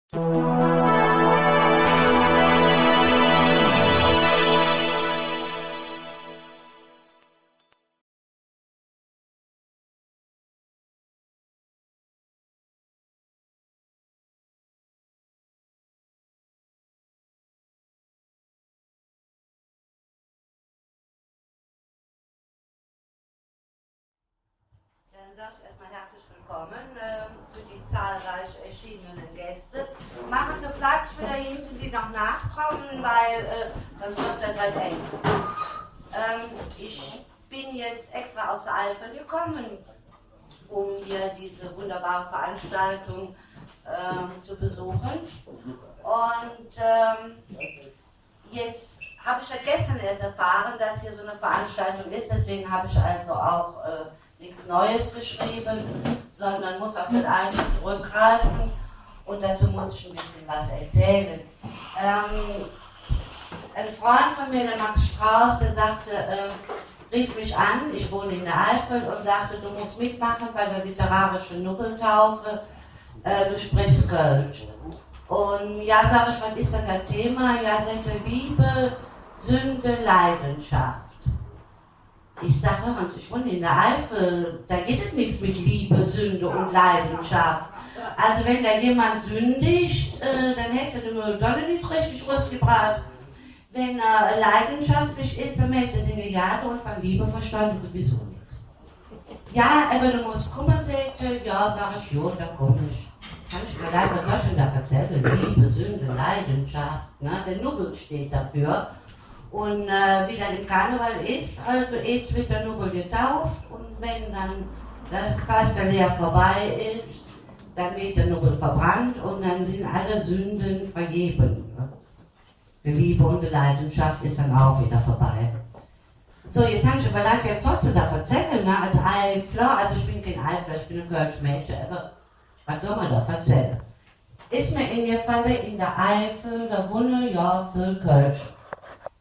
Dann sage ich erstmal herzlich willkommen für die zahlreich erschienenen Gäste. Machen Sie Platz für da hinten, die noch nachkommen, weil sonst wird das halt eng. Ich bin jetzt extra aus der Eifel gekommen, um hier diese wunderbare Veranstaltung zu besuchen. Und jetzt habe ich ja gestern erst erfahren, dass hier so eine Veranstaltung ist, deswegen habe ich also auch nichts Neues geschrieben, sondern muss auf das Alte zurückgreifen und dazu muss ich ein bisschen was erzählen. Ein Freund von mir, der Max Strauß, der sagte, rief mich an, ich wohne in der Eifel, und sagte, du musst mitmachen bei der literarischen Nubbeltaufe, du sprichst Kölsch. Und ja, sage ich, was ist denn das Thema? Ja, sagte Liebe, Sünde, Leidenschaft. Ich sage, Hans, ich wohne in der Eifel, da geht es nichts mit Liebe, Sünde und Leidenschaft. Also wenn da jemand sündigt, dann hätte der Mülltonne nicht richtig rausgebracht. Wenn er leidenschaftlich ist, dann hätte sie eine Jahre und von Liebe verstanden sowieso nichts. Ja, aber du musst kommen, sagte, ja, sag ich, jo, da komme ich. Kann ich mir leid, was soll ich denn da erzählen? Liebe, Sünde, Leidenschaft, ne? Der Nubbel steht dafür. Und wie dann im Karneval ist, also jetzt wird der Nubbel getauft, und wenn dann der Quaster leer vorbei ist, dann wird der Nubbel verbrannt und dann sind alle Sünden vergeben. Die Liebe und die Leidenschaft ist dann auch wieder vorbei. So, jetzt habe ich überlegt, jetzt sollst du da erzählen, ne? Als Eifler, also ich bin kein Eifler, ich bin ein Kölsch-Mädchen, aber was soll man da erzählen? Ist mir in der Falle in der Eifel, da wohne ja viel Kölsch.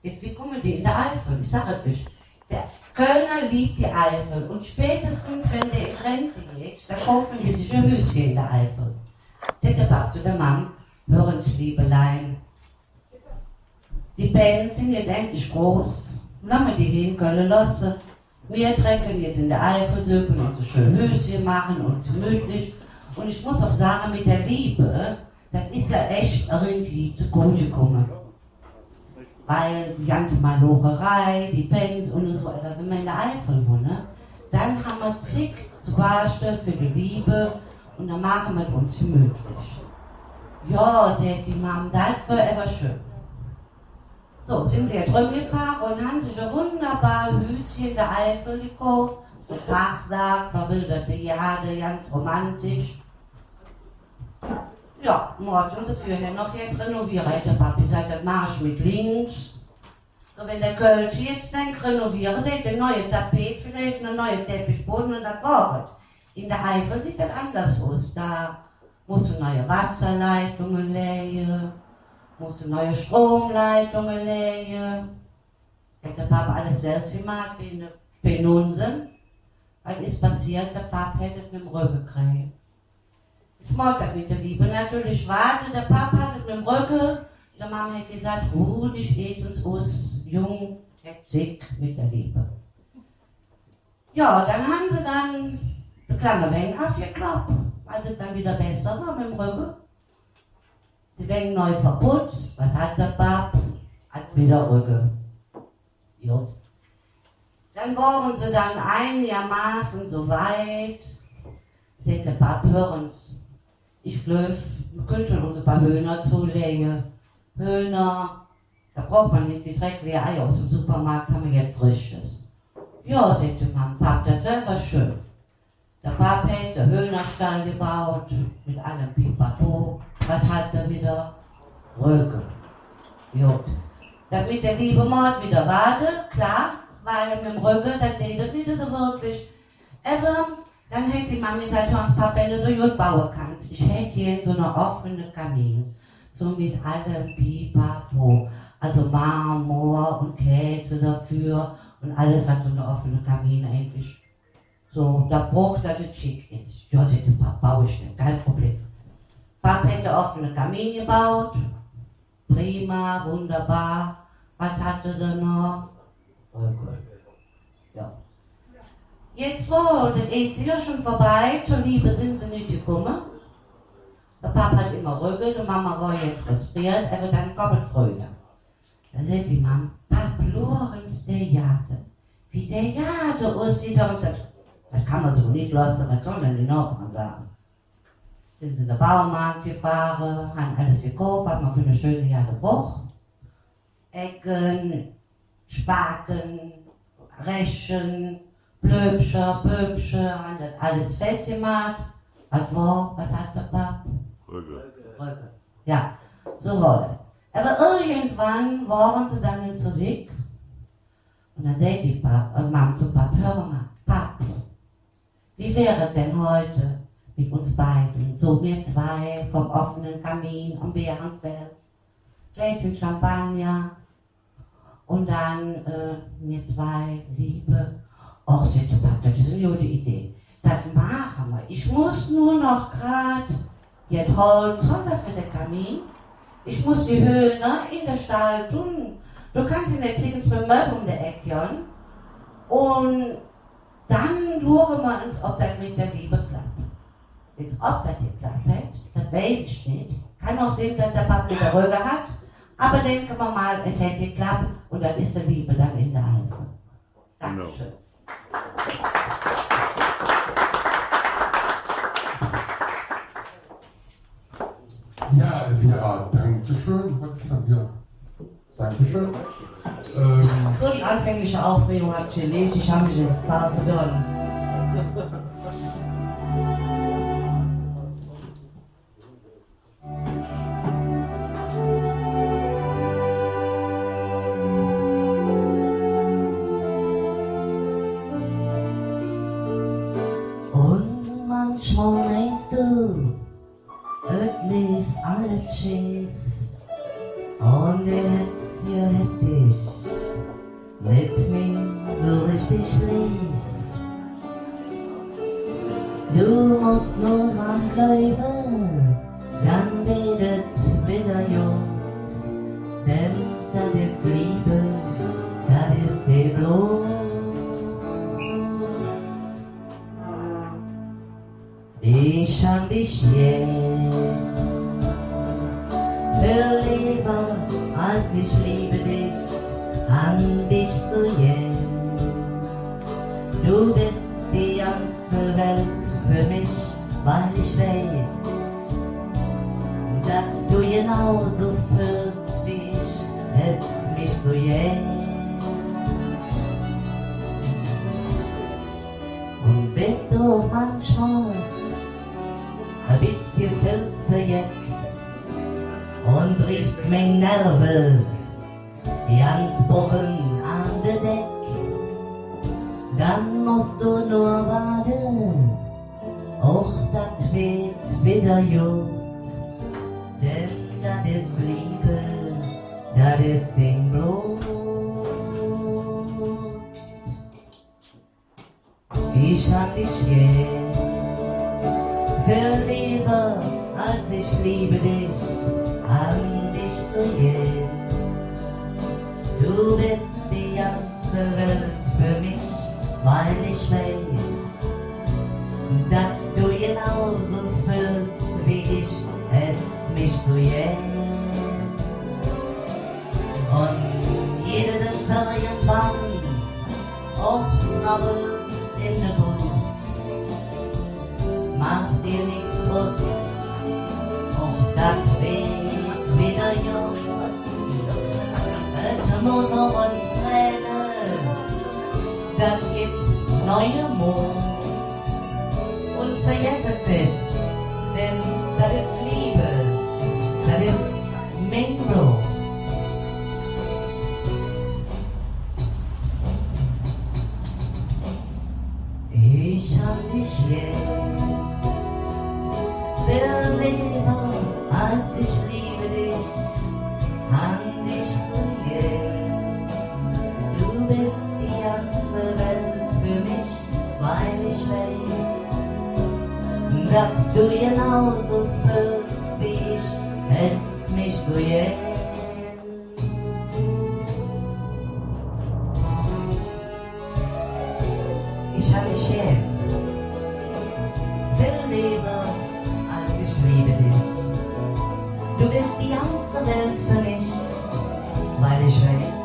Jetzt, wie kommen die in der Eifel? Ich sage es nicht. Der Kölner liebt die Eifel, und spätestens, wenn der in Rente geht, da kaufen die sich ein Hüschen in der Eifel. Sagt der Bab zu der Mann, hören Sie, Liebelein, die Bands sind jetzt endlich groß, lassen wir die hier in Köln lassen. Wir trecken jetzt in der Eifel, so können uns ein schönes Höschen machen und gemütlich. Und ich muss auch sagen, mit der Liebe, das ist ja echt irgendwie zugute gekommen. Weil die ganze Malocherei, die Bands und so, also wenn wir in der Eifel wohnen, dann haben wir zig Beispiele für die Liebe und dann machen wir uns gemütlich. Ja, sagt die Mom, das wäre aber schön. So, sind sie ja drüben gefahren und haben sich ein wunderbares Hüschen in der Eifel gekauft, so Fachwerk, verwilderte Jade, ganz romantisch. Ja, morgen sie vorher noch jetzt renovieren. Der Papi sagt, das mache ich mit links. So, wenn der Kölsch jetzt denkt, renovieren, seht eine neue Tapete, vielleicht eine neue Teppichboden, und das war es. In der Eifel sieht das anders aus. Da musst du neue Wasserleitungen legen, musst du neue Stromleitungen legen. Hat der Papa alles selbst gemacht, wie eine Penunsen. Was ist passiert? Der Papa hätte es mit dem Rücken gekriegt. Das mag das mit der Liebe natürlich warten. Der Papa hat es mit dem Rücken. Der Mama hat gesagt, ruh dich jetzt aus, jung, zick mit der Liebe. Ja, dann haben sie dann die Klammer wegen aufgeklappt, als es dann wieder besser war mit dem Rücken. Die werden neu verputzt. Was hat der Pap? Hat wieder Rücken. Gut. Dann waren sie dann einigermaßen so weit. Sagt der Pap, hören Sie, ich glaube, wir könnten uns ein paar Hühner zulegen. Hühner, da braucht man nicht die dreckige Eier aus dem Supermarkt, haben wir jetzt Frisches. Ja, sagte mein Pap, das wäre was schön. Der Pap hat den Hühnerstall gebaut, mit allem Pipapo. Was hat er wieder? Rücken. Gut. Damit der liebe Mord wieder warte, klar, weil mit dem Rücken, das redet nicht so wirklich. Aber dann hätte die Mama gesagt, Hans Papa, wenn du so gut bauen kannst, ich hätte hier so eine offene Kamin, so mit allem Pipapo, also Marmor und Käse dafür und alles, was so eine offene Kamin eigentlich so, da braucht, dass es schick ist. Ja, sagte Papa, baue ich nicht, kein Problem. Papa hätte offene Kamin gebaut. Prima, wunderbar. Was hatte der noch? Ja. Jetzt war das Jahr schon vorbei, zur Liebe sind sie nicht gekommen. Der Papa hat immer Rügel, die Mama war jetzt frustriert, aber dann kommt Freude. Da sagt die Mama, Pap Lorenz, der Jade. Wie der Jade aussieht, und sagt, das kann man so nicht lassen, was soll denn die Nachbarn sagen? Sind sie in den Baumarkt gefahren, haben alles gekauft, was man für eine schöne Jade braucht. Ecken, Spaten, Rechen, Blömscher, Böhmscher, haben das alles festgemacht. Was hat der Pap? Rügel. Ja, so war das. Aber irgendwann waren sie dann zurück. Und dann sagt die Mama zu Pap, hör mal, Pap, wie wäre denn heute mit uns beiden, so wir zwei vom offenen Kamin am Bärenfeld, Gläschen Champagner und dann wir zwei Liebe. Och, sagte Pap, das ist eine gute Idee. Das machen wir. Ich muss nur noch gerade jetzt Holz runter für den Kamin. Ich muss die Höhle in der Stall tun. Du kannst in der Ziegel mit Möb um der Ecke. Und dann schauen wir uns, ob das mit der Liebe klappt. Jetzt, ob das geklappt hat, das weiß ich nicht. Kann auch sehen, dass der Papa wieder Röge hat. Aber denken wir mal, es hätte geklappt und dann ist die Liebe dann in der Eifel. Dankeschön. Ja, Elvira, Dankeschön. Was ist dann hier? Dankeschön. So, die anfängliche Aufregung hat sich erledigt, ich habe mich in der Zahl verloren. Und manchmal meinst du, es lief alles schief. Und jetzt hier hätte ich mit mir so richtig lief. Du musst nur dran bleiben, dann wird es wieder gut. Denn das ist Liebe, das ist die Blut. Ich hab dich viel lieber, als ich liebe dich, an dich so Du bist die ganze Welt für mich, weil ich weiß, dass du genauso fühlst, wie ich es mich so Und bist du manchmal ein bisschen viel zu jeck und triefst mein Nerven ganz Bochen an der Deck. Dann musst du nur warten, auch das wird wieder gut. Denn das ist Liebe, das ist den Blut. Ich hab dich viel lieber, als ich liebe dich, an dich so Du bist die ganze Welt für mich, weil ich weiß, dass du genauso fühlst, wie ich es mich so Und jeden Tag irgendwann aufs Trouble in der Bund. Mach dir nichts bloß, auch das wird wieder gut. Es muss auf uns brennen, das gibt neue Mut. Und vergesst nicht, denn das ist Liebe, das ist mein Blut. Ich hab dich viel lieber, als ich liebe dich, an dich so Du bist die ganze Welt für mich, weil ich weiß, dass du genauso fühlst, wie lässt mich so gehen. Ich hab dich gern, viel lieber als ich liebe dich. Du bist die ganze Welt für mich, weil ich weiß,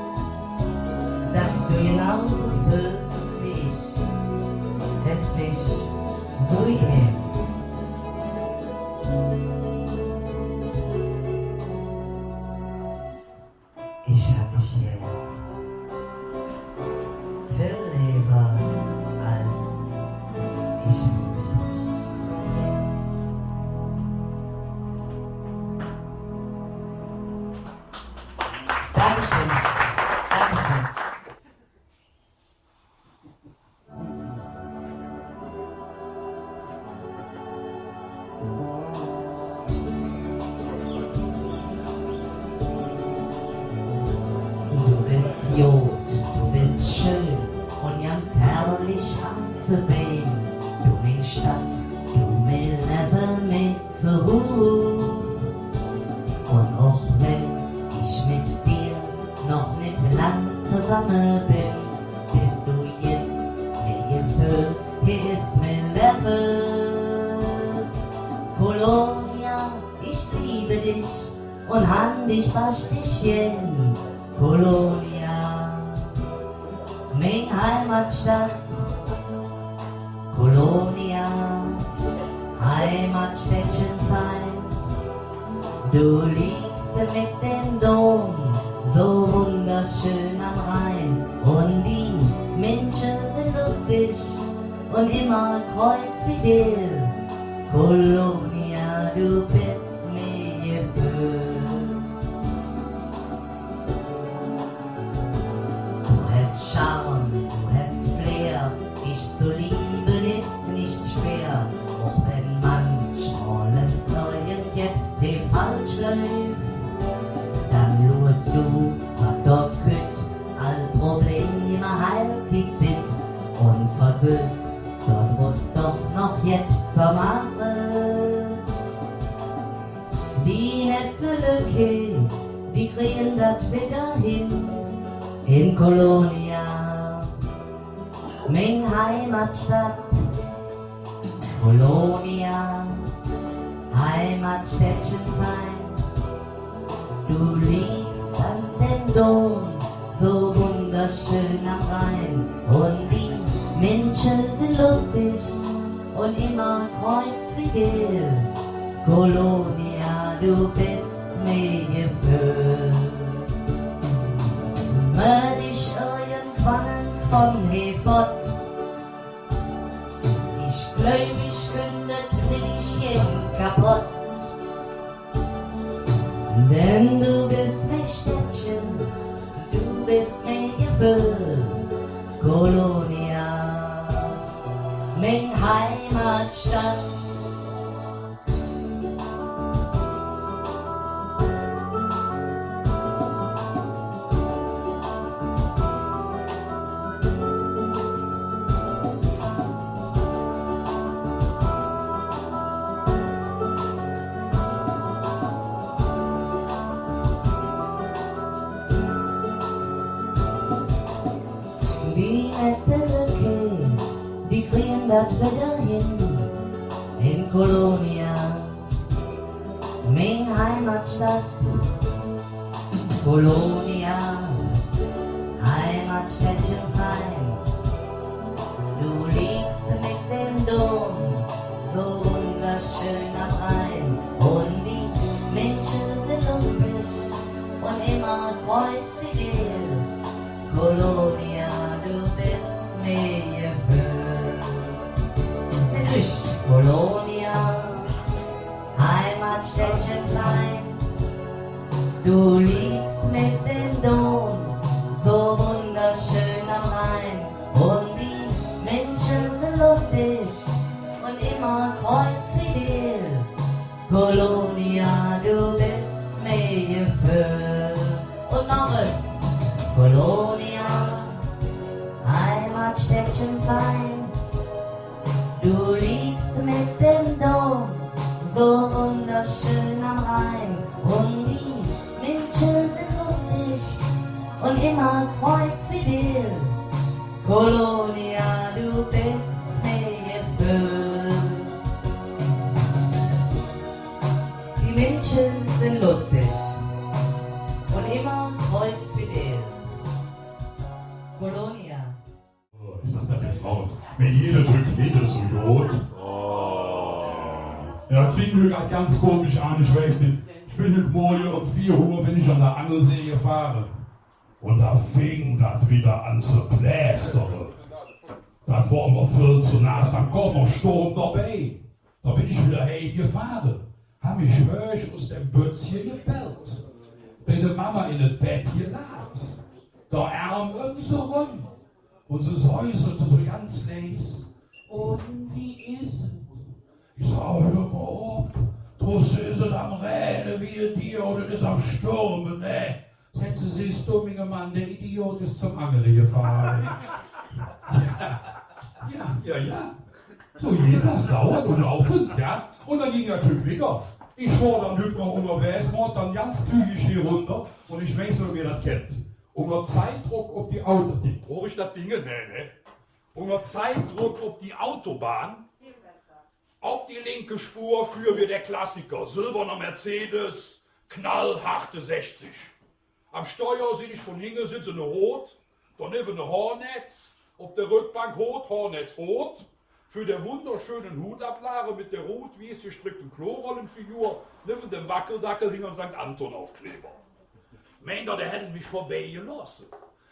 dass du genauso fühlst wie ich. Lässt mich so gern. Ich hab dich gern, viel lieber als ich liebe dich. Dankeschön, Dankeschön. Du bist gut, du bist schön und ganz herrlich anzusehen. Du mein Stadt, du mein Leben mit zu Hus. Und auch wenn ich mit dir noch nicht lang zusammen bin, bist du jetzt mir Gefühl, hier ist mein Leben. Kolonia, ich liebe dich und han dich fast dich gern. Kolonia, mein Heimatstadt. Kolonia, Heimatstädtchen fein. Du liegst mit dem Dom so wunderschön am Rhein. Und die Menschen sind lustig und immer kreuzfidel. Kolonia, du bist mir Gefühl. Du hast Charme, du hast Flair, dich zu lieben ist nicht schwer. Auch wenn manchmal ins Neue geht, die falsch läuft, dann lust du, was doch könnt, all Probleme heilt die Zeit und versuchst, daraus doch noch jetzt zu machen. Die nette Lücke, die kriegen das wieder hin. In Kolonia, mein Heimatstadt. Kolonia, Heimatstädtchen fein. Du liegst an dem Dom, so wunderschön am Rhein. Und die Menschen sind lustig und immer kreuzfidel. Kolonia, du bist mir Gefühl. Wenn ich irgendwann von hier fort, ich glaub, ich kündet bin ich jeden kaputt. Denn du bist mein Städtchen, du bist mein Gefühl. Kolonia, mein Heimatstadt. Die nette Lücke, die kriegen das wieder hin. In Kolonia, mein Heimatstadt. Kolonia, Heimatstädtchen fein. Du liegst mit dem Dom, so wunderschön am Rhein. Und die Menschen sind lustig und immer kreuzfidel. Kolonia, du bist mir Gefühl. Natürlich, Kolonia, Heimatstädtchen fein. Du liegst mit dem Dom, so wunderschön am Rhein. Und die Menschen sind lustig und immer kreuzfidel. Kolonia, du bist mir Gefühl. Und noch eins. Kolonia, Heimatstädtchen fein. Du liegst mit dem Dom, so wunderschön am Rhein. immer kreuzfidel. Colonia, du bist mir Gefühl. Die Menschen sind lustig und immer kreuzfidel. Colonia. Ich sag das jetzt raus. Wenn jeder drückt, jeder so Jod. Ja, das fing mir grad ganz komisch an, ich weiß nicht. Ich bin heute Morgen um 4 Uhr, wenn ich an der Angelsee gefahren. Und da fing das wieder an zu plästern. Das war immer viel zu nass, dann kam noch Sturm dabei. Da bin ich wieder heimgefahren. Hab mich höch aus dem Bötzchen gebellt. Bei der Mama in das Bett geladen. Der Arm um so rum. Und sie säuselte ganz leis. Und wie ist es? Ich sag, hör mal auf. Draußen ist es am Rennen wie ein Tier oder ist am Sturm, ne? Sätze Sie, dummiger Mann, der Idiot ist zum Angeln gefahren. Ja. So jeder sauert und laufend, ja. Und dann ging der Typ wieder. Ich war dann heute noch unterwegs, war dann ganz zügig hier runter und ich weiß nicht, wer das kennt. Unter Zeitdruck auf die Autobahn. Brauche ich das Ding? Nee. Unter Zeitdruck auf die Autobahn. Auf die linke Spur führen wir der Klassiker. Silberner Mercedes, knallharte 60. Am Steuer sehe ich von hinten sitzen eine Rot, daneben eine Hornets, auf der Rückbank Rot, Hornets Rot. Für den wunderschönen Hutablage mit der rot weiß gestrickten Klorollenfigur, neben dem Wackeldackel hing ein St. Anton Aufkleber. Meint er, der hätte mich vorbeigelassen.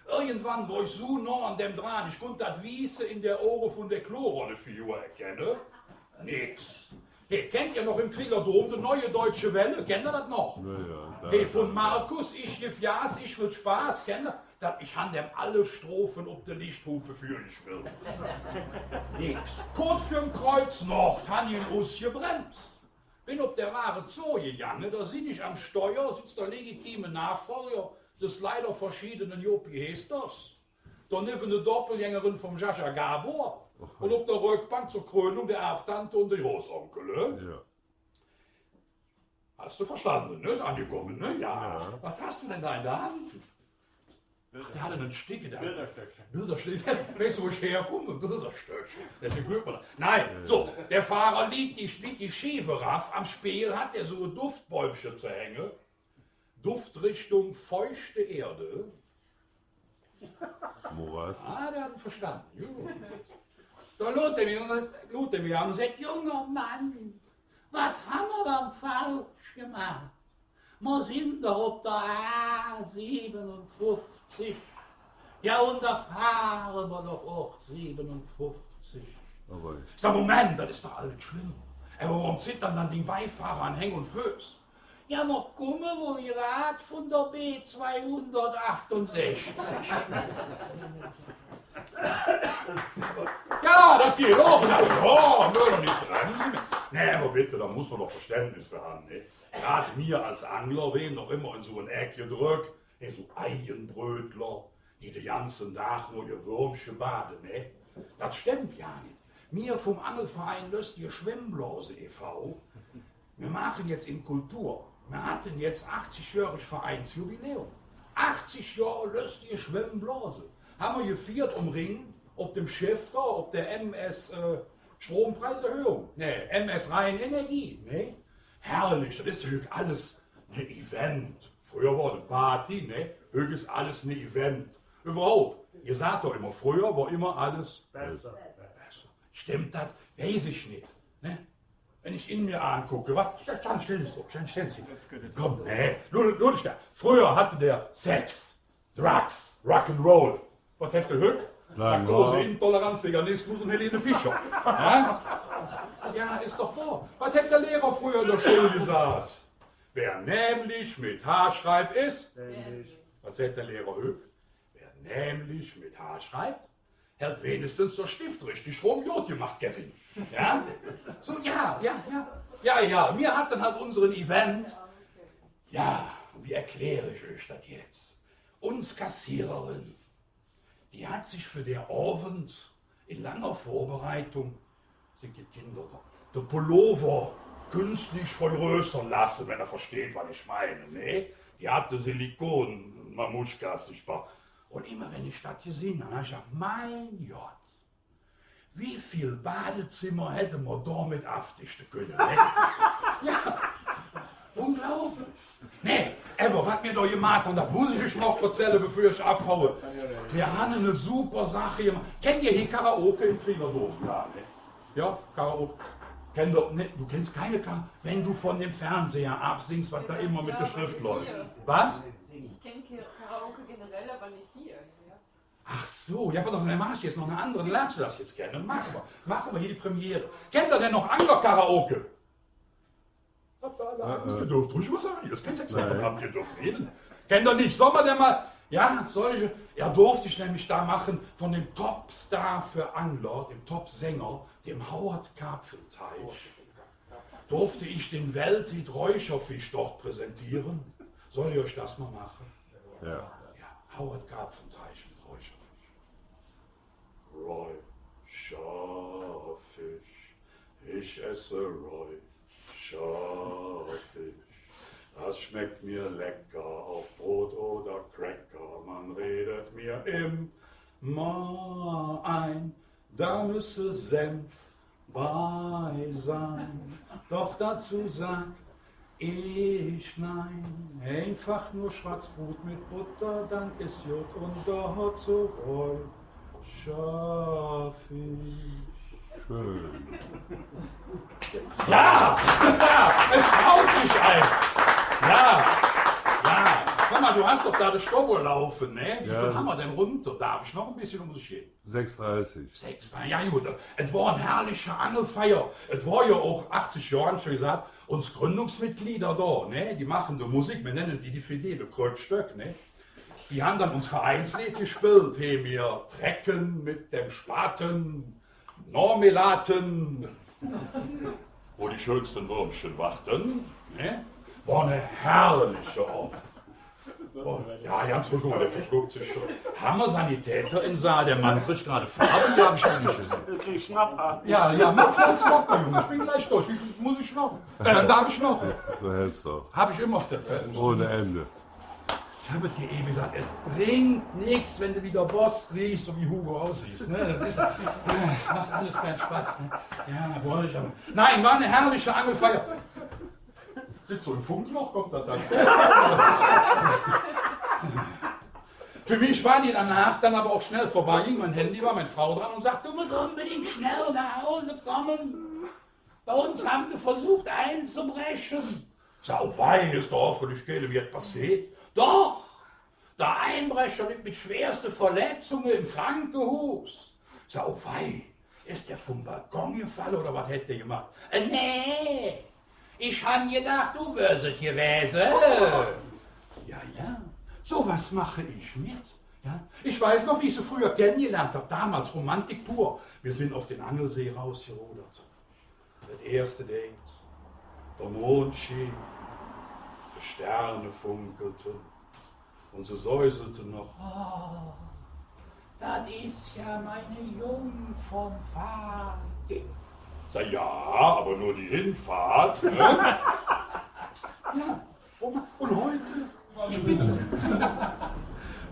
Irgendwann war ich so nah an dem dran, ich konnte das Wiese in der Ohren von der Klorollenfigur erkennen. Nix. Hey, kennt ihr noch im Kriegerdom die neue deutsche Welle? Kennt ihr das noch? Ja, hey, von Markus, ich geb Jas, ich will Spaß, kennt ihr? Ich han dem alle Strophen ob der Lichthupe für ich will. Nix. Kurz für'n Kreuz noch, han ihn ausgebremst. Bin ob der wahre Zoo gegangen, da sind ich am Steuer, sitzt der legitime Nachfolger des leider verschiedenen Jopi Hesters. Da neben eine Doppelgängerin vom Jascha Gabor. Und auf der Rückbank zur Krönung der Erbtante und der Großonkel. Ja. Hast du verstanden, ne? Ist angekommen, ne? Ja. Was hast du denn da in der Hand? Ach, der hatte einen Stick da. Bilderstöckchen. Weißt du, wo ich herkomme? Bilderstöckchen. Deswegen hört man das. Nein, so, der Fahrer liegt die schiefe Raff. Am Spiel hat er so ein Duftbäumchen zu hängen. Duftrichtung feuchte Erde. Moritz. Ah, der hat ihn verstanden. Jo. Da lud er mich an und sagt, junger Mann, was haben wir dann falsch gemacht? Wir sind doch auf der A57. Ja, und da fahren wir doch auch 57. Aber ich sag, Moment, das ist doch alles schlimm. Aber warum zittern dann die Beifahrer an Häng und Föß? Ja, noch gucken, wo wir Rad von der B268. Ja, das geht auch. Ja, nur noch nicht dran. Nee, aber bitte, da muss man doch Verständnis für haben. Ne? Gerade mir als Angler, wen noch immer in so ein Eckchen drückt, so Eigenbrötler, die den ganzen Tag nur ihr Würmchen baden. Ne? Das stimmt ja nicht. Mir vom Angelverein Löst Schwimmblase e.V., wir machen jetzt in Kultur. Wir hatten jetzt 80-jähriges Vereinsjubiläum. 80 Jahre Löst Schwimmblase. Haben wir gefeiert umringen, ob dem Schiff da, ob der MS Strompreiserhöhung, ne, MS Rheinenergie, ne? Herrlich, das ist ja alles ein Event. Früher war eine Party, ne? Heute ist alles ein Event. Überhaupt, ihr sagt doch immer, früher war immer alles besser. Stimmt das? Weiß ich nicht. Ne? Wenn ich in mir angucke, was? Stell dich auf, stell dich. Komm, ne? Nur nicht da. Früher hatte der Sex, Drugs, Rock'n'Roll. Was hätte Hück? Laktose, Intoleranz, Veganismus und Helene Fischer. Ja, ist doch wahr. Was hätte der Lehrer früher in der Schule gesagt? Wer nämlich mit H schreibt, ist? Was hätte der Lehrer Hück? Wer nämlich mit H schreibt, hat wenigstens der Stift richtig rum Jod gemacht, Kevin. Ja? So, ja. Wir hatten halt unseren Event. Ja, wie erkläre ich euch das jetzt? Uns Kassiererin, die hat sich für der Abend in langer Vorbereitung, sind die Kinder, der Pullover künstlich vergrößern lassen, wenn er versteht, was ich meine. Ne? Die hatte Silikon, Mamuschkas, nicht wahr? Und immer wenn ich das gesehen habe, habe ich gedacht, mein Gott, wie viel Badezimmer hätte man damit abdichten können? Ne? Ja, unglaublich. Nee, Ever, was mir da gemacht haben, das muss ich euch noch erzählen, bevor ich abhaue. Wir haben eine super Sache gemacht. Kennt ihr hier Karaoke im Trierer Dom? Ja, ne? Ja, Karaoke. Du kennst keine Karaoke, wenn du von dem Fernseher absingst, was da immer mit der Schrift läuft. Was? Ich kenne Karaoke generell, aber nicht hier. Ja. Ach so, ja, pass auf, dann mach ich jetzt noch eine andere, dann lernst du das jetzt gerne. Machen wir hier die Premiere. Kennt ihr denn noch Anger-Karaoke? Ihr dürft ruhig was sagen, das kennt jetzt mal von ab, ihr dürft reden. Kennt ihr nicht, soll man denn mal, ja, solche, ja, durfte ich nämlich da machen von dem Topstar für Angler, dem Top-Sänger, dem Howard Karpfenteich. Durfte ich den Welthit Räucherfisch dort präsentieren. Soll ich euch das mal machen? Ja. Ja, Howard Karpfenteich mit Räucherfisch. Räucherfisch, ich esse Räucherfisch. Das schmeckt mir lecker auf Brot oder Cracker. Man redet mir immer ein, da müsse Senf bei sein. Doch dazu sag ich nein. Einfach nur Schwarzbrot mit Butter, dann ist gut und dazu Räucherfisch. Schön. Ja, ja, es traut sich ein. Ja, ja. Guck mal, du hast doch da das Stobbo laufen, ne? Wie viel haben wir denn runter? Darf ich noch ein bisschen um sich gehen? 6,30. 6, ja gut. Es war eine herrliche Angelfeier. Es war ja auch 80 Jahre, schon gesagt, uns Gründungsmitglieder da, ne? Die machen die Musik, wir nennen die Fidele Kreuzstück, ne? Die haben dann uns Vereinslied gespielt, hey, wir trecken mit dem Spaten, Normelaten, wo die schönsten Würmchen warten. Ne? War eine herrliche Ort. Oh, ja, ganz ruhig, guck mal, der verschluckt sich schon. Haben wir Sanitäter im Saal? Der Mann kriegt gerade Farbe, die habe ich noch nicht gesehen. Ja, mach ganz locker, Junge, ich bin gleich durch. Wie viel muss ich noch? Darf ich noch? Du hältst doch. Habe ich immer. Ohne Ende. Ich habe dir eben gesagt, es bringt nichts, wenn du wieder Boss riechst und wie Hugo aussiehst. Ne? Das ist, macht alles keinen Spaß. Ne? Ja, wollte ich aber. Nein, war eine herrliche Angelfeier. Sitzt du im Funkloch, kommt das dann? Für mich war die danach dann aber auch schnell vorbei. Mein Handy war, meine Frau dran und sagte, du musst unbedingt schnell nach Hause kommen. Bei uns haben sie versucht einzubrechen. Sau wei, ist doch hoffentlich keine wird passiert. Doch, der Einbrecher liegt mit schwersten Verletzungen im Krankenhaus. Sau wei, ist der vom Balkon gefallen oder was hätte er gemacht? Nee, ich han gedacht, du wirst es gewesen. Ja, sowas mache ich mit. Ja? Ich weiß noch, wie ich sie früher kennengelernt habe, damals Romantik pur. Wir sind auf den Angelsee rausgerudert. Das erste Date, der Mond schien, die Sterne funkelten und sie säuselte noch. Oh, das ist ja meine Jungfernfahrt. Sag ja, aber nur die Hinfahrt. Ne? Ja, und heute?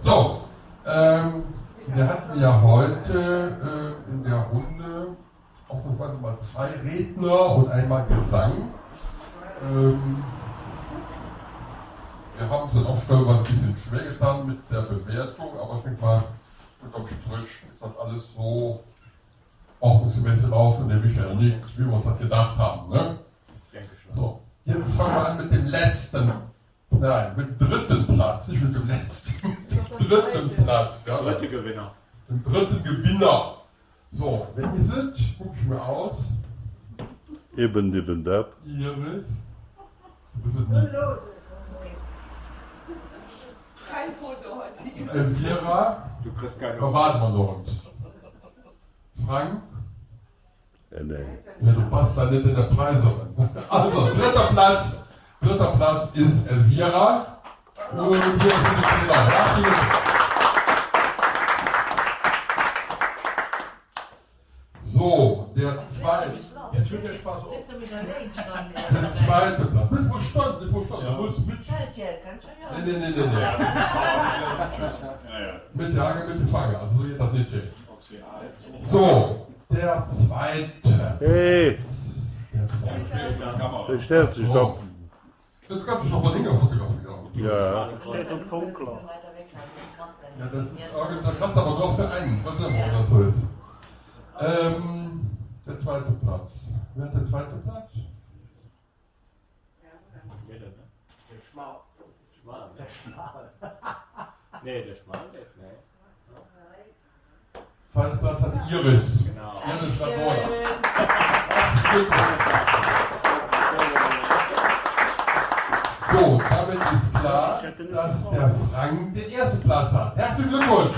So, wir hatten ja heute in der Runde ausnahmsweise mal 2 Redner und einmal Gesang. Wir haben uns dann auch stolpern ein bisschen schwer getan mit der Bewertung, aber ich denke mal, unterm Strich ist das alles so ordnungsgemäß laufen, der Michael nichts, wie wir uns das gedacht haben. Ne? So, jetzt fangen wir an mit dem letzten. Nein, mit dem 3. Platz, nicht mit dem letzten, mit dem 3. Platz. Ja, Dritte Gewinner. Dem 3. Gewinner. So, wer ist es? Guck ich mir aus. Eben, eben, dab. Iris. Du bist es nicht. Kein Foto heute. Elvira. Du kriegst keine. Verraten wir noch uns. Frank. Nee. Ja, du passt da nicht in der Preiserin. Also, 3. Platz. 3. Platz ist Elvira. Und hier ist die Trainer. So, der zweite. Jetzt wird der Spaß auf. Bist du mich allein schon? Der zweite Platz. Nicht verstanden, nicht verstanden. Du musst mit. Feldjäger, kannst du ja. Nee. Ja, ja. Mit Jagen, mit Fangen. Also so geht das nicht. Ozean. So, der zweite. Hey, Der zweite. Da kann man. der stellt sich doch. Das kannst du schon von Dinger fotografieren. Ja. Steht ein Funkler. Ja, das ist da kannst du aber nur auf der einen, was immer das so ist. Der zweite Platz. Wer hat der zweite Platz? Der Schmal. Schmal. Der Schmal. Nee, der Schmal weg, ne? Zweiter Platz hat Iris. Genau. Iris Radola. Herzlichen Glückwunsch. So, damit ist klar, dass der Frank den ersten Platz hat. Herzlichen Glückwunsch!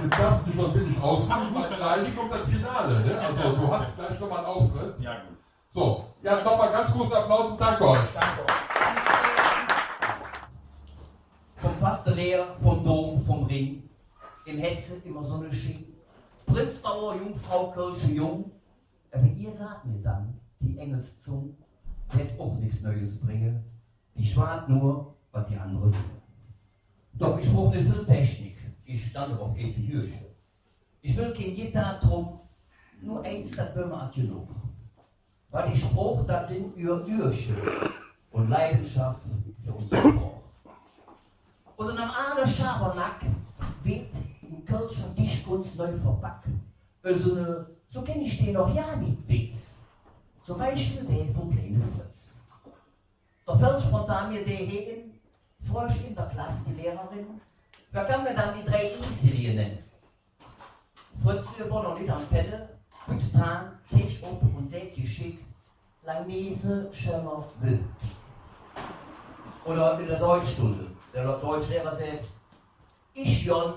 Jetzt darfst du dich schon billig ausruhen, weil gleich kommt das Finale. Ne? Also du hast gleich nochmal einen Auftritt. Ja, gut. So, ja, nochmal ganz großen Applaus und danke euch. Vom Fastenleer, vom Dom, vom Ring, im Hetze immer Sonne schien, Prinzbauer, Jungfrau, Kirche, Jung. Aber ihr sagt mir dann, die Engelszunge wird auch nichts Neues bringen, die schwant nur, was die anderen singen. Doch ich brauch nicht viel Technik, ich stand auf kein Figürchen. Ich will kein Gitarre drum, nur eins, das will man genug. Weil ich brauch, das sind Ürchen und Leidenschaft für unsere Sprache. Aus einem alten Schabernack wird in Kirche Dichtkunst neu verpackt. So kenne ich den noch ja nicht Witz. Zum Beispiel der von Kleine Fritz. Da fällt spontan mir der hin, frisch in der Klasse die Lehrerin. Da kann man dann die 3 Isilien nennen. Fritz war noch nicht am Pedal, putzt dran, zieht ab und sagt geschickt, Langnese, schöner Wild. Oder in der Deutschstunde, der Deutschlehrer sagt, ich Jon,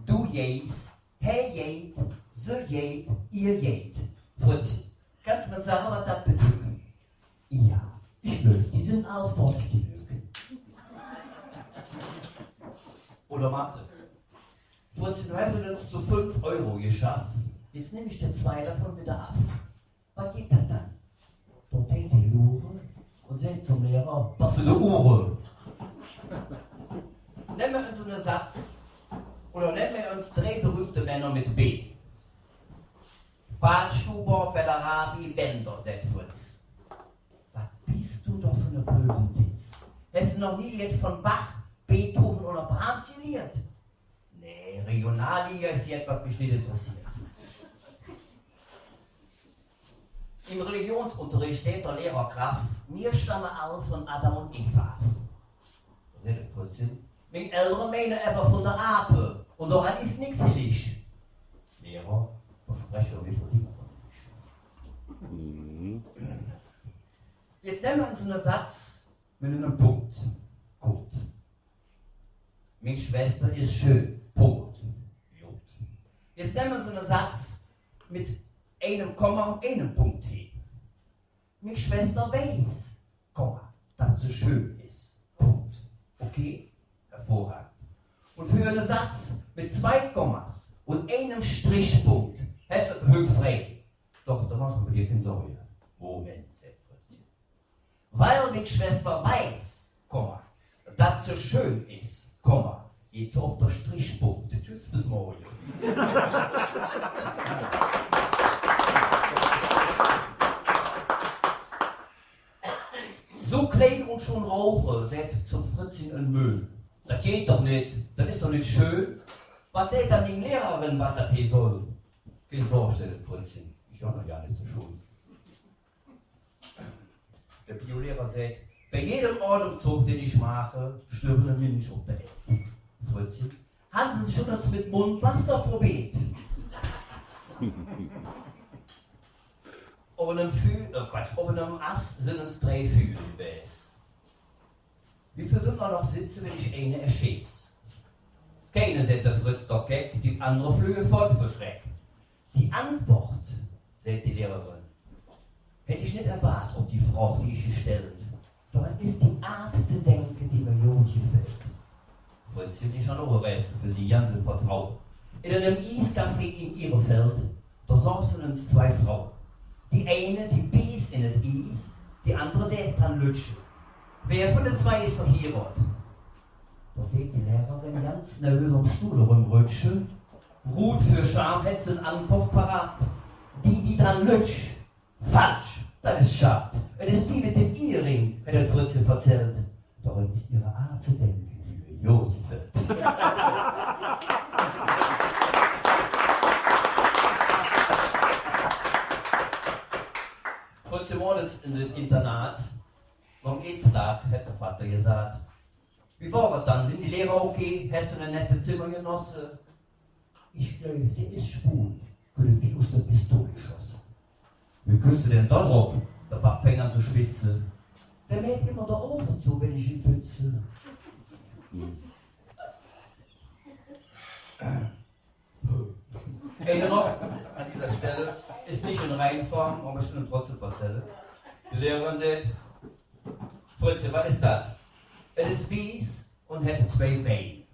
du Jes, hey Jed, so Jed, ihr Jed. Fritz, kannst du mir sagen, was das bedeutet? Ja, ich löf, die sind all fort, die Lügen. Oder Mathe. Fritz, du hast uns zu 5 Euro geschafft. Jetzt nehme ich den 2 davon wieder ab. Was geht das dann? Dort denkt die Lure und sagt zum Lehrer, was für eine Uhr? Nennen wir uns einen Satz, oder nennen wir uns 3 berühmte Männer mit B. Badstuber, Bellarabi, Bender, sagt Fritz. Was bist du doch für eine blöde Titz? Hast du noch nie jetzt von Bach, Beethoven oder Brahms geliert? Nee, Regionalliga ist jetzt, was mich nicht interessiert. Im Religionsunterricht steht der Lehrer Kraft, wir stammen alle von Adam und Eva. Was ist das für ein Sinn? Meine Eltern meinen einfach von der Ape und daran ist nichts billig. Lehrer, Versprecher wird von ihm. Jetzt nehmen wir uns einen Satz mit einem Punkt. Gut. Meine Schwester ist schön. Punkt. Gut. Jetzt nehmen wir uns einen Satz mit einem Komma und einem Punkt hin. Meine Schwester weiß, Komma, dass sie schön ist. Punkt. Okay? Hervorragend. Und für einen Satz mit 2 Kommas und einem Strichpunkt hast du höchfrei. Doch, da machst du dir keine Sorge. Moment, sagt Fritz. Weil meine Schwester weiß, Komma, dass sie schön ist, Komma, geht so auf der Strichpunkt. Tschüss, bis morgen. So klein und schon rauche, sagt zum Fritzchen ein Müll. Das geht doch nicht, das ist doch nicht schön. Was sagt dann die Lehrerin, was das hier soll? Keine Sorge, sagt Fritzchen, ich habe noch ja nicht so schön. Der Biolehrer sagt, bei jedem Ordnungszug, den ich mache, stirbt ein Mensch auf der Erde. Fritzchen, haben Sie schon das mit Mundwasser probiert? Auf einem Ast sind es 3 Füße gewesen. Wie viel wird man noch sitzen, wenn ich eine erschieße? Keine, sagt der Fritz doch keck, die andere Flüge fort verschreckt. Die Antwort, sagt die Lehrerin, hätte ich nicht erwartet, ob die Frage, die ich gestellt. Doch es ist die Art zu denken, die mir gut gefällt. Fritzchen ist schon Oberwesten für Sie ganz im Vertrauen. In einem Eiscafé in Ihrefeld, da saßen uns zwei Frauen. Die eine, die biss in das Eis, die andere, die ist dran lutschen. Wer von den zwei ist verheiratet? Da geht die Lehrerin ganz nervös am Stuhl rumrutschen. Ruht für Scham, hätt sie einen Antwort parat. Die dran lutscht. Falsch, das ist schade. Es ist die mit dem Ehering, hat der Fritzchen erzählt. Darin ist ihre Art zu denken, die mir Josefeld. Fritzchen morgens in dem Internat, am Etztag, hat der Vater gesagt. Wie war es dann? Sind die Lehrer okay? Hast du eine nette Zimmergenosse? Ich glaube, der ist schwul. Könnte wie aus der Pistole geschossen. Wie küsst du denn da drauf? Der Bach fängt an zu schwitzen. Der merkt immer da oben zu, wenn ich ihn pütze. Eine noch an dieser Stelle ist nicht in Reihenform, aber ich will trotzdem erzählen. Die Lehrerin sagt, Fritzchen, was ist das? Es ist Wies und hätte zwei Beine.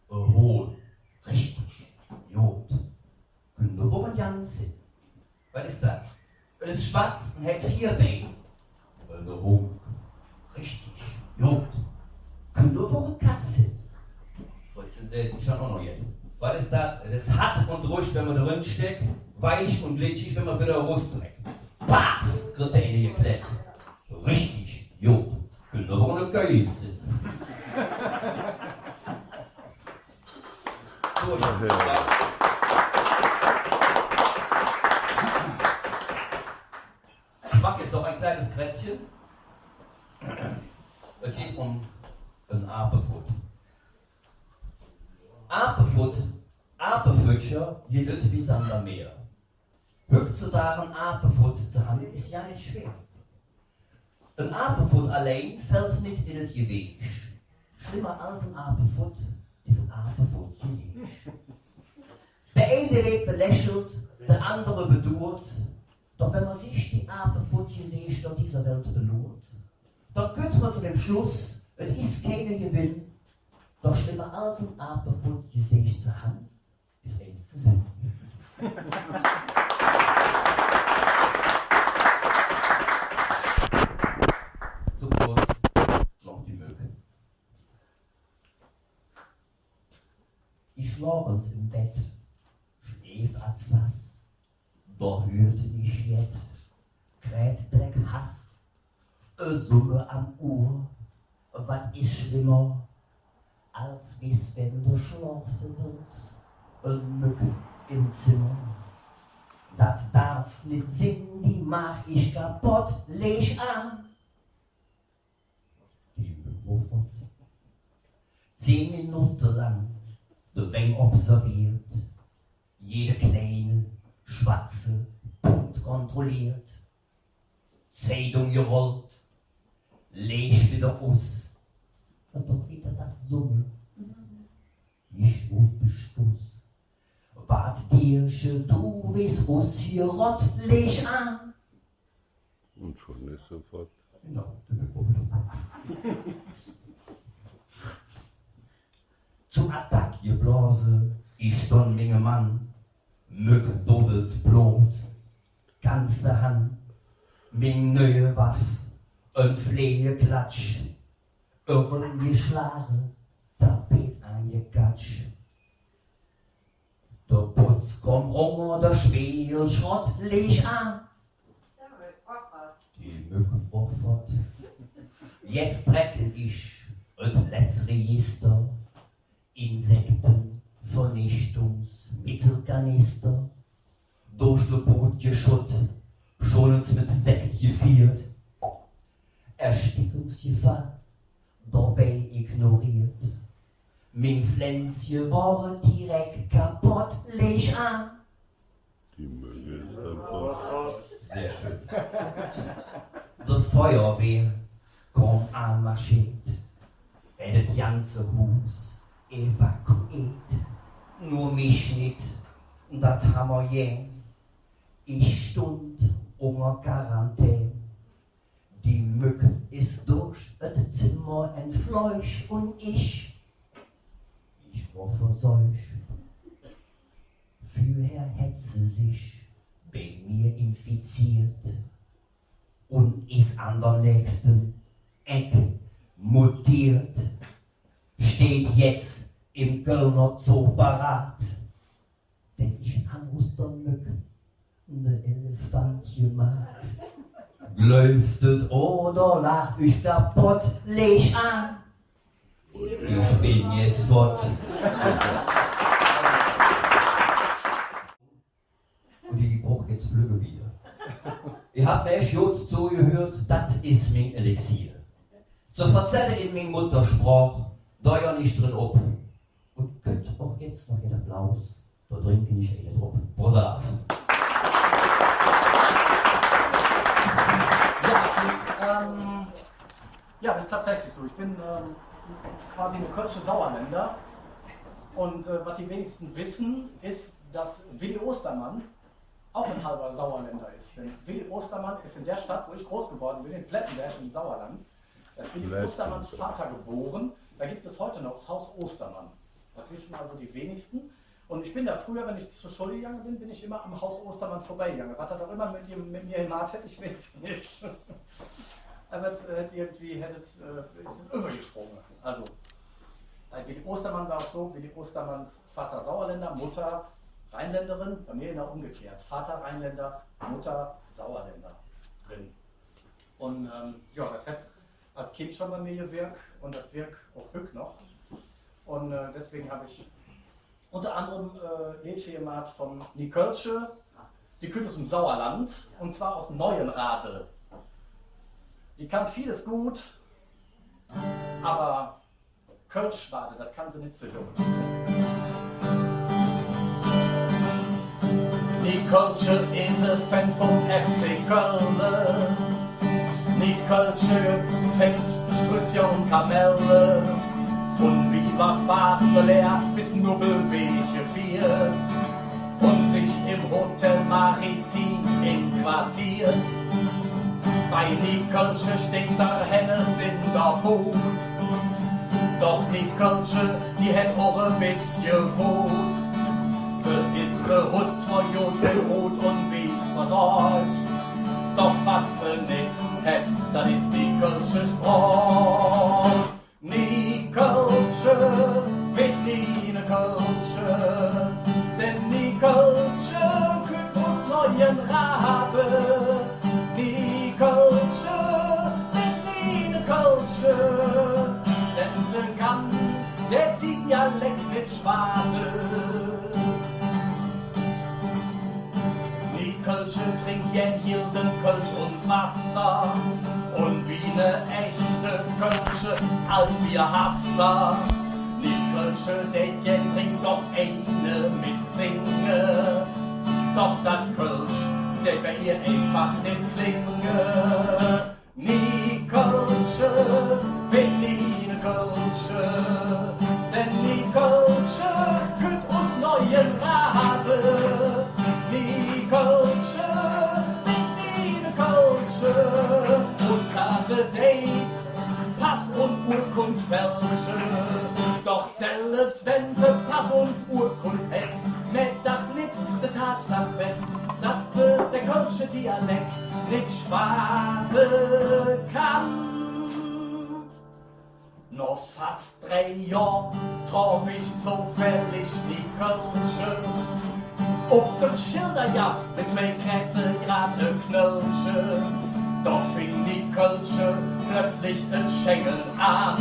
Hohl. Richtig. Jod. Können wir ganz sehen. Was ist das? Es ist schwarz und hat 4 Beine. Eine Hunk. Richtig. Jod. Können wir Katze. Fritzchen sagt, ich habe auch noch jetzt. Was ist das? Es ist hart und ruhig, wenn man drin steckt. Weich und glitschig, wenn man wieder rausdreckt. Paf! Kriegt der eine geklemmt. Richtig. Jod. Können wir ohne Geil sind. Ich mache jetzt noch ein kleines Krätzchen. Es geht um ein Apefoot. Apefütscher jedet wie Sand am Meer. Heutzutage ein Apefoot zu haben, ist ja nicht schwer. Ein Apefoot allein fällt nicht in das Gewicht. Schlimmer als ein Apefoot ist ein Apefoot Gesicht. Der eine wird belächelt, der andere bedauert. Doch wenn man sich die Apefoot Gesicht auf dieser Welt belurt, dann kommt man zu dem Schluss, es ist kein Gewinn. Doch schlimmer als ein Apefoot Gesicht zu haben, ist eins zu sehen. So kurz noch die Mücke. Ich lag uns im Bett, schlief etwas, da hörte ich jetzt, Kräht Dreck Hass, Summe am Ohr, was ist schlimmer, als bis wenn du schlafen willst, Mücke im Zimmer. Das darf nicht singen, die mach ich kaputt, leg an. Die Mücke 10 Minuten lang, der Weng observiert, jede kleine, schwarze Punkt kontrolliert. Zeitung gerollt, leg wieder aus, und doch wieder das Summe. Ich unbestuss. Wart Dirche, du weißt, was hier rott, leg an. Und schon ist sofort. Genau, zum Attack geblase, ich stond Menge Mann, Mücke doppels Blut, ganze Hand, Ming neue Waff, ein Pflegeklatsch, Irren geschlagen, Tapet angegatsch. Der Putz kommt rum, der Spielschrott leg an. Die Mücke fort. Jetzt trecke ich das letzte Register. Insekten, Vernichtungsmittelkanister. Durch den Boot geschutt, schon uns mit Sekt gefiert. Erstickungsgefahr, dabei ignoriert. Mein Pflänzchen war direkt kaputt, leg an. Die Mücke ist einfach. Sehr schön. Die Feuerwehr kommt anmarschiert, das ganze Haus evakuiert. Nur mich nicht, das haben wir jäh. Ich stund unter Quarantäne. Die Mücke ist durch das Zimmer entfleucht und ich war verseucht. Vorher hätte sie sich bei mir infiziert und ist an der nächsten Ecke mutiert. Steht jetzt im Kölner Zoo parat, denn ich hab aus der Mücke ne Elefant gemacht. Läuftet oder lach ich kaputt, leg an. Ich bin jetzt fort. Und ich brauch jetzt Flügelbier. Ich hab mir echt jetzt zugehört, das ist mein Elixier. So verzelle in mein Muttersprach, da ja nicht drin ob. Und könnt auch jetzt noch den Applaus, da trinke ich eine Truppe. Prost auf. Ja, das ist tatsächlich so. Ich bin quasi eine kölsche Sauerländer. Und was die wenigsten wissen, ist, dass Willi Ostermann auch ein halber Sauerländer ist. Denn Willi Ostermann ist in der Stadt, wo ich groß geworden bin, in Plettenberg im Sauerland. Da ist Willi Ostermanns Vater geboren. Da gibt es heute noch das Haus Ostermann. Das wissen also die wenigsten. Und ich bin da früher, wenn ich zur Schule gegangen bin, bin ich immer am Haus Ostermann vorbeigegangen. Was er doch immer mit mir gemacht hätte, ich weiß nicht. Aber irgendwie ist übergesprungen. Also, bei Willi Ostermann war es so, Willi Ostermanns Vater Sauerländer, Mutter Rheinländerin, bei mir genau umgekehrt. Vater Rheinländer, Mutter Sauerländerin. Und ja, das hat als Kind schon bei mir gewirkt und das wirkt auch heute noch. Und deswegen habe ich unter anderem Liedchen gemacht von Nikölsche, die kommt aus dem Sauerland, und zwar aus Neuenrade. Die kann vieles gut, aber Kölsch-Wade, das kann sie nicht so gut. Nikölsche ist ein Fan vom FC Köln. Nikölsche fängt Strüsschen und Kamelle. Von Viva Fastelär bis Nubbelwege viert. Und sich im Hotel Maritim inquartiert. Bei Nikölsche steht der Hennes in der Hut. Doch Nikölsche, die hätt auch ein bisschen Wut. Sie ist sie Hust vor Jod, Rot und Wies von Deutsch. Doch was sie nicht hätt, das ist Nikölsche Sprach. Nikölsche wird nie ne Kölsche, denn Nikölsche kommt aus Neuenrade. Nikölsche wird nie ne Kölsche, denn sie kann der Dialekt nicht schwade. Nikölsche trinkt jen Hilden Kölsch und Wasser und wie ne echte Kölsche Altbierhasser. Nikölsche, det jen trinkt doch eine mit Singe, doch dat Kölsch, det bei ihr einfach nicht klinge. Nikölsche wird nie ne Kölsche, denn Nikölsche kommt aus Neuenrade. Nikölsche wird nie ne Kölsche, muss Hase Date, Pass und Urkund fälsche. Doch selbst wenn sie Pass und Urkund hätt, mit dat nit de Tatsache wett, dass sie der kölsche Dialekt nicht schwade kann. Noch fast 3 Jahr traf ich zufällig Nikölsche. Ob dem Schilderjast mit 2 Kräte grad e Knölsche. Doch fing Nikölsche plötzlich ein Schengeln an.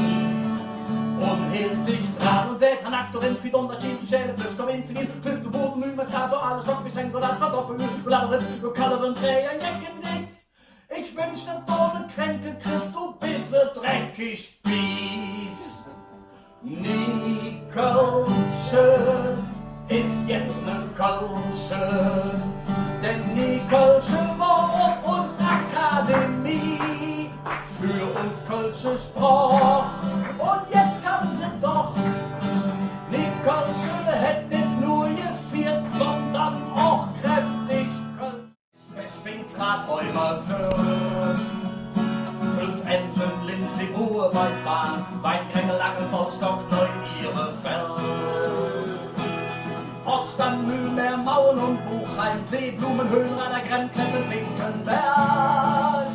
Und hielt sich dran und seht, Aktorin, wie dumm, da geht die Schäle, plötzlich komm ins Ziel, hüt du Boden, über Tat, du alles Stock, wie streng, so dann Kartoffeln, du Labyrinth, du Kallerin, Träger, Jeckenditz. Ich wünschte, du Kränke kriegst du bisse dreckig Bies. Nikölsche ist jetzt ne Kölsche, denn Nikölsche war auf uns Akademie für uns Kölsche Sprach. Und jetzt kann sie doch, Nikölsche hätt nicht nur geviert, sondern auch kräftig Kölsch. Ich fing's grad heuma Söhn, Sülz, Enten, Lind, Libur, Weißwahn, Weingrängel, Lange, Zollstock, Neu, ihre Feld. Ostern, Mühlmeer, und Buchheim, Seeblumenhöhen an der Grenzkette Finkenberg.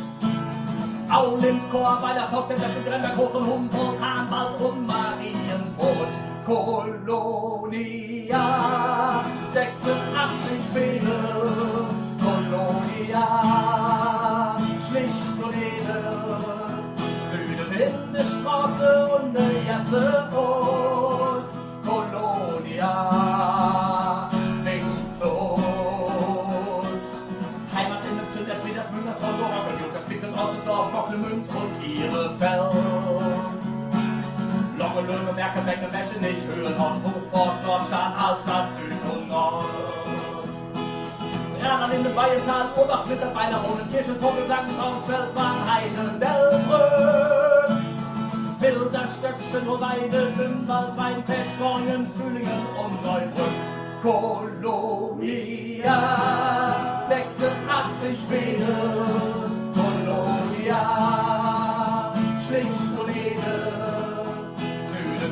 Aulindchor, Weiler, Vogt, der Wette, Gremberghofen, Humboldt, Hahnwald und Marienburg. Kolonia, 86 Fehde, Kolonia, schlicht und edel, Süden in der Straße und der Jasse aus, Kolonia, Wingsos, Heimat in den Zünders, wie das Münders, Roldora, Jukas, Pickel, Ossendorf, Bocklemünd und Ihrefeld. Longe, Löwe, Merke, Bänke, Wäsche nicht hören aus Buchfort, Nordstadt, Altstadt, Süd und Nord. Raderlinde, Bayental, Orbach, Flitter, Beiner, Rodenkirchen, Vogelsang, Braunsfeld, Warnheide, Delbrück. Bilderstöckchen, Hoheide, Dünnwald, Weinpech, Borgen, Fühlingen und Neubrück. Kolonia, 86 Fehde, Kolonia, schlicht und edel.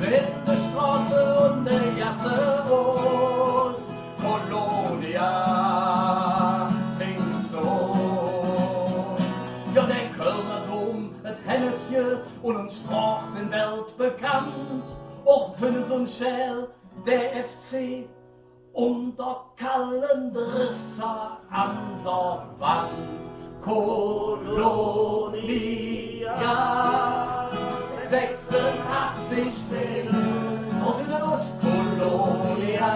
In der Straße und der Jasse aus, Kolonia, Wingsos. Ja, der Kölner Dom, das Hennesje und uns Sprach sind weltbekannt. Auch Tünnes und Schäl, der FC und der Kalendrisser an der Wand. Kolonia, 86 Fehde, so sind es Kolonia,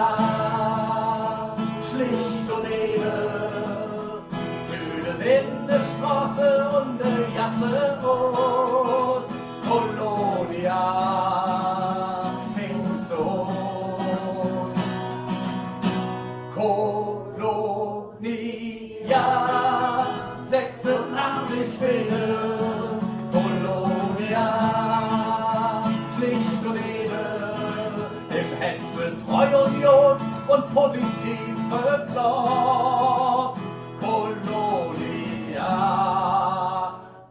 schlicht und edel, Süden in der Straße und der Jasse aus, Kolonia, Wingsos, Kolonia, 86 Fehde, Kolonia, schlicht und edel, im Hetzen treu und jod und positiv bekloppt. Kolonia,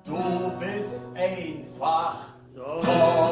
du bist einfach toll.